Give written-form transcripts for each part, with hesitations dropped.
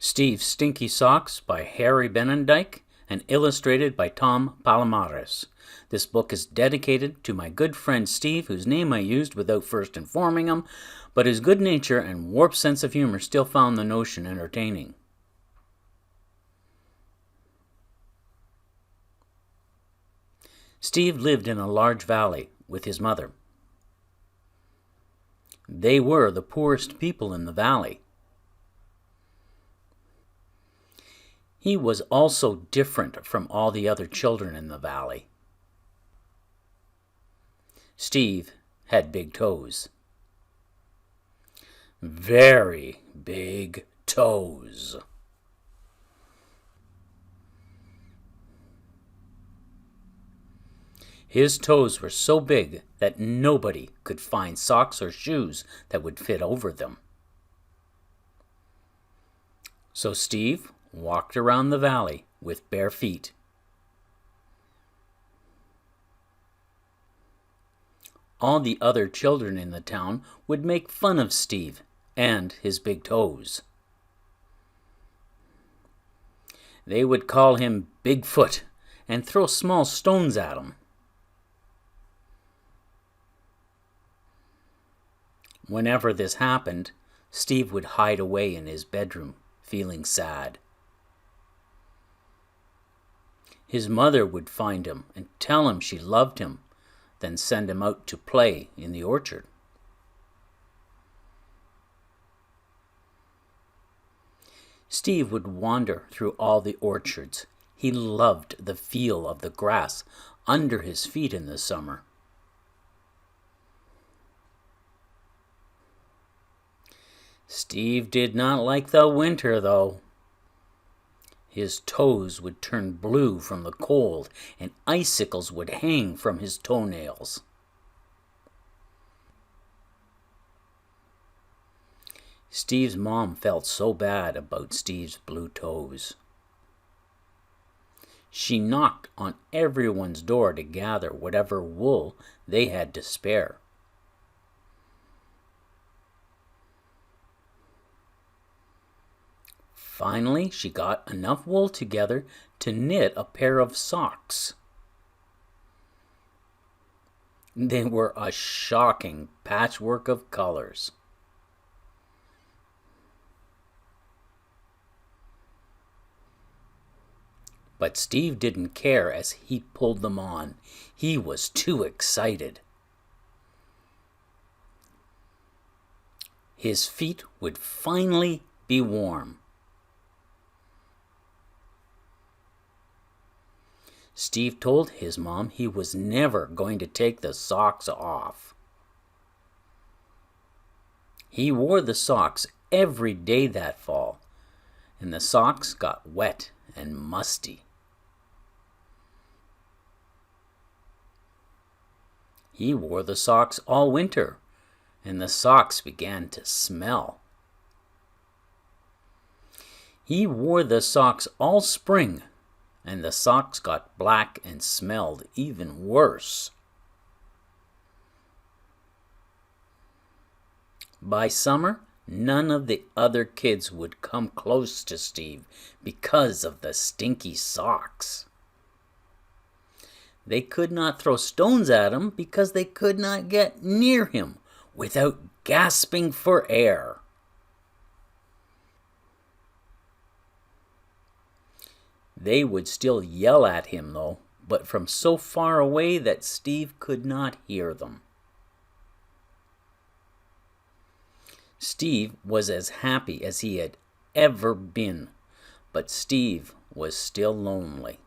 Steve's Stinky Socks by Harry Binnendyk and illustrated by Tom Palomares. This book is dedicated to my good friend Steve, whose name I used without first informing him, but his good nature and warped sense of humor still found the notion entertaining. Steve lived in a large valley with his mother. They were the poorest people in the valley. He was also different from all the other children in the valley. Steve had big toes. Very big toes. His toes were so big that nobody could find socks or shoes that would fit over them. So Steve walked around the valley with bare feet. All the other children in the town would make fun of Steve and his big toes. They would call him Bigfoot and throw small stones at him. Whenever this happened, Steve would hide away in his bedroom, feeling sad. His mother would find him and tell him she loved him, then send him out to play in the orchard. Steve would wander through all the orchards. He loved the feel of the grass under his feet in the summer. Steve did not like the winter, though. His toes would turn blue from the cold, and icicles would hang from his toenails. Steve's mom felt so bad about Steve's blue toes. She knocked on everyone's door to gather whatever wool they had to spare. Finally, she got enough wool together to knit a pair of socks. They were a shocking patchwork of colors. But Steve didn't care as he pulled them on. He was too excited. His feet would finally be warm. Steve told his mom he was never going to take the socks off. He wore the socks every day that fall, and the socks got wet and musty. He wore the socks all winter, and the socks began to smell. He wore the socks all spring, and the socks got black and smelled even worse. By summer, none of the other kids would come close to Steve because of the stinky socks. They could not throw stones at him because they could not get near him without gasping for air. They would still yell at him, though, but from so far away that Steve could not hear them. Steve was as happy as he had ever been, but Steve was still lonely.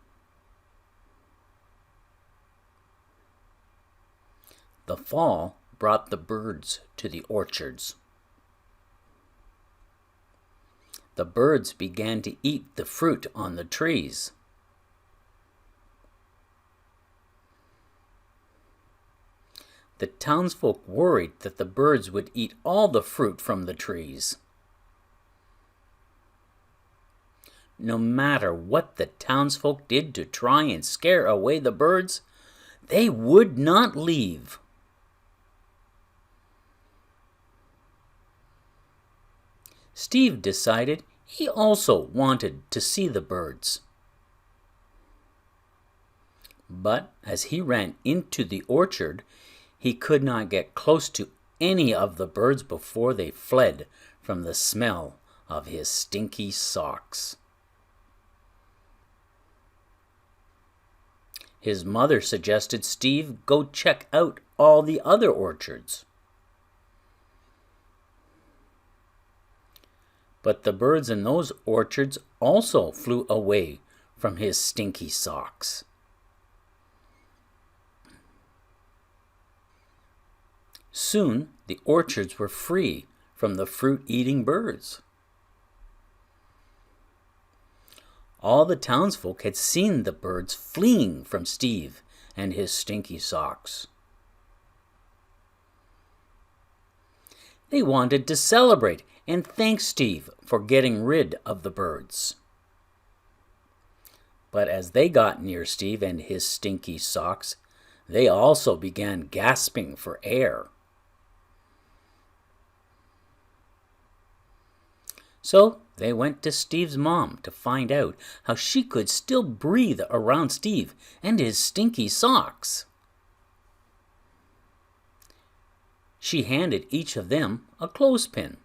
The fall brought the birds to the orchards. The birds began to eat the fruit on the trees. The townsfolk worried that the birds would eat all the fruit from the trees. No matter what the townsfolk did to try and scare away the birds, they would not leave. Steve decided He also wanted to see the birds. But as he ran into the orchard, he could not get close to any of the birds before they fled from the smell of his stinky socks. His mother suggested Steve go check out all the other orchards. But the birds in those orchards also flew away from his stinky socks. Soon the orchards were free from the fruit-eating birds. All the townsfolk had seen the birds fleeing from Steve and his stinky socks. They wanted to celebrate and thank Steve for getting rid of the birds. But as they got near Steve and his stinky socks, they also began gasping for air. So they went to Steve's mom to find out how she could still breathe around Steve and his stinky socks. She handed each of them a clothespin.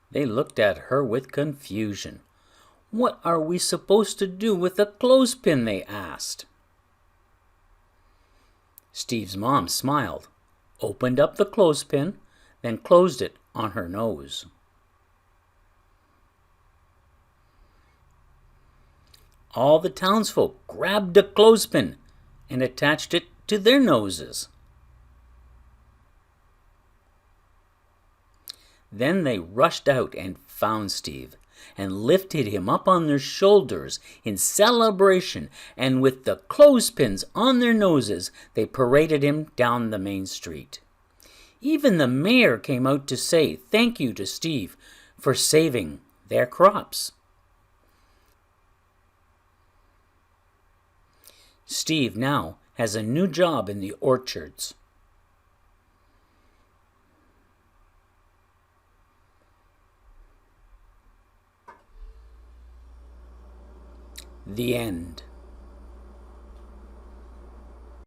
They looked at her with confusion. "What are we supposed to do with a clothespin?" they asked. Steve's mom smiled, opened up the clothespin, then closed it on her nose. All the townsfolk grabbed a clothespin and attached it to their noses. Then they rushed out and found Steve and lifted him up on their shoulders in celebration, and with the clothespins on their noses, they paraded him down the main street. Even the mayor came out to say thank you to Steve for saving their crops. Steve now has a new job in the orchards. The end.